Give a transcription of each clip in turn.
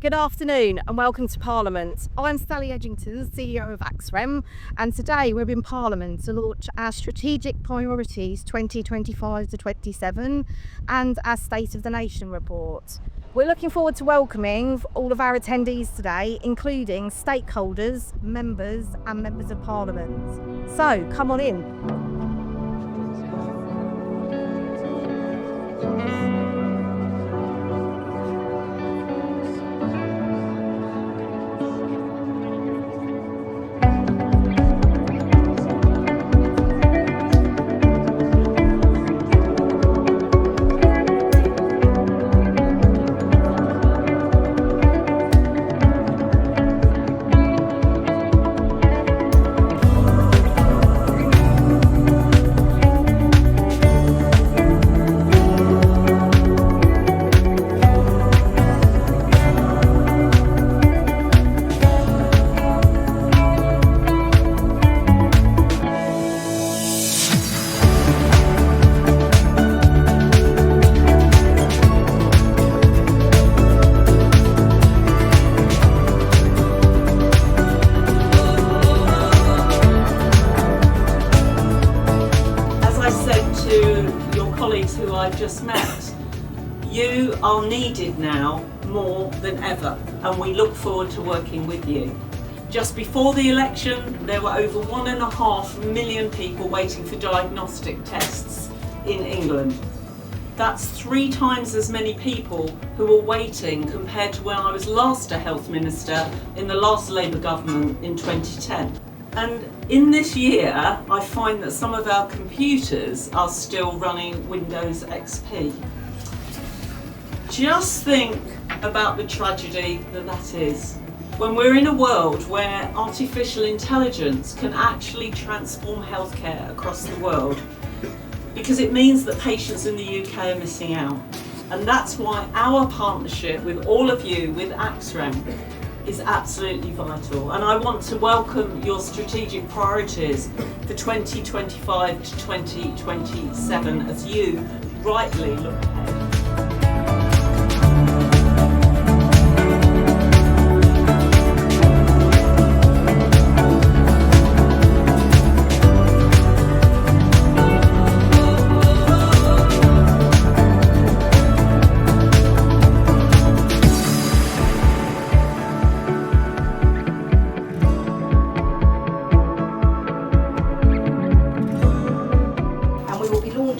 Good afternoon and welcome to Parliament. I'm Sally Edgington, CEO of AXREM, and today we're in Parliament to launch our Strategic Priorities 2025 to 27 and our State of the Nation report. We're looking forward to welcoming all of our attendees today, including stakeholders, members and members of Parliament. So come on in. Who I've just met, you are needed now more than ever, and we look forward to working with you. Just before the election, there were over 1.5 million people waiting for diagnostic tests in England. That's 3 times as many people who were waiting compared to when I was last a health minister in the last Labour government in 2010. And in this year, I find that some of our computers are still running Windows XP. Just think about the tragedy that is. When we're in a world where artificial intelligence can actually transform healthcare across the world, because it means that patients in the UK are missing out. And that's why our partnership with all of you, with AXREM, is absolutely vital, and I want to welcome your strategic priorities for 2025 to 2027 as you rightly look ahead.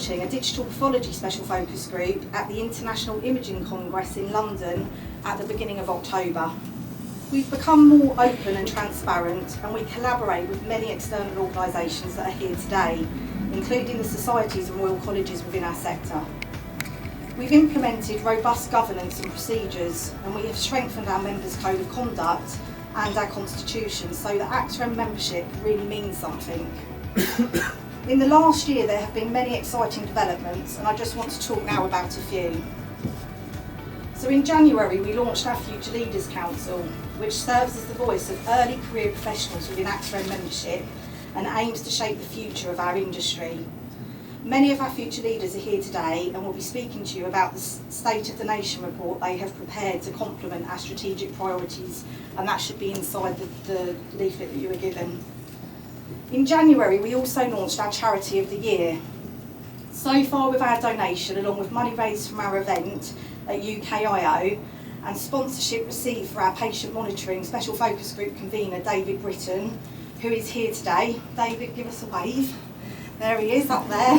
A digital pathology special focus group at the International Imaging Congress in London at the beginning of October. We've become more open and transparent, and we collaborate with many external organisations that are here today, including the societies and royal colleges within our sector. We've implemented robust governance and procedures, and we have strengthened our members' code of conduct and our constitution so that AXREM membership really means something. In the last year there have been many exciting developments, and I just want to talk now about a few. So in January we launched our Future Leaders Council, which serves as the voice of early career professionals within AXREM membership and aims to shape the future of our industry. Many of our future leaders are here today and will be speaking to you about the State of the Nation report they have prepared to complement our strategic priorities, and that should be inside the leaflet that you were given. In January, we also launched our Charity of the Year. So far with our donation, along with money raised from our event at UKIO and sponsorship received for our patient monitoring special focus group convener, David Britton, who is here today. David, give us a wave. There he is up there.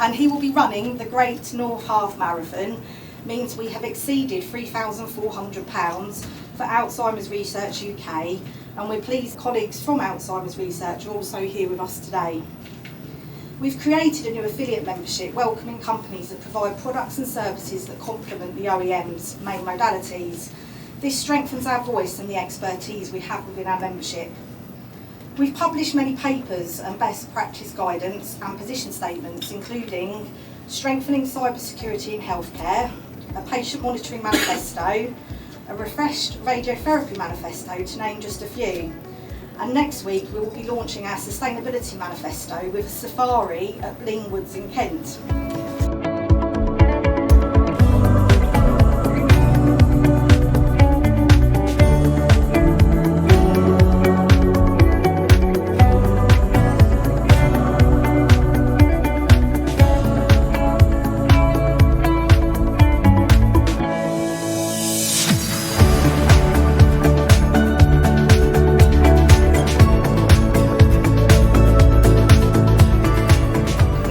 And he will be running the Great North Half Marathon, means we have exceeded £3,400 for Alzheimer's Research UK, and we're pleased colleagues from Alzheimer's Research are also here with us today. We've created a new affiliate membership welcoming companies that provide products and services that complement the OEM's main modalities. This strengthens our voice and the expertise we have within our membership. We've published many papers and best practice guidance and position statements, including strengthening cybersecurity in healthcare, a patient monitoring manifesto, a refreshed radiotherapy manifesto, to name just a few. And next week we will be launching our sustainability manifesto with a safari at Blingwoods in Kent.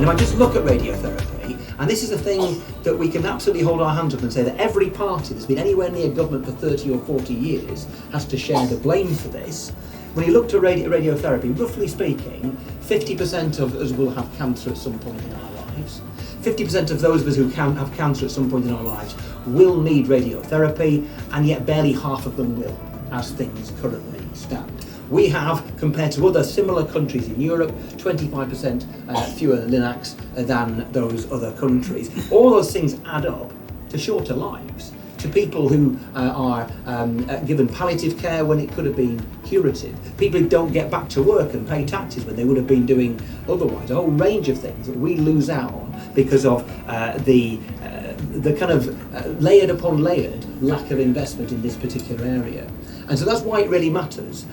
if I just look at radiotherapy, and this is a thing that we can absolutely hold our hands up and say that every party that's been anywhere near government for 30 or 40 years has to share the blame for this. When you look to radiotherapy, roughly speaking, 50% of us will have cancer at some point in our lives. 50% of those of us who have cancer at some point in our lives will need radiotherapy, and yet barely half of them will, as things currently stand. We have, compared to other similar countries in Europe, 25% fewer LINACs than those other countries. All those things add up to shorter lives, to people who are given palliative care when it could have been curative, people who don't get back to work and pay taxes when they would have been doing otherwise, a whole range of things that we lose out on because of the kind of layered upon layered lack of investment in this particular area. And so that's why it really matters.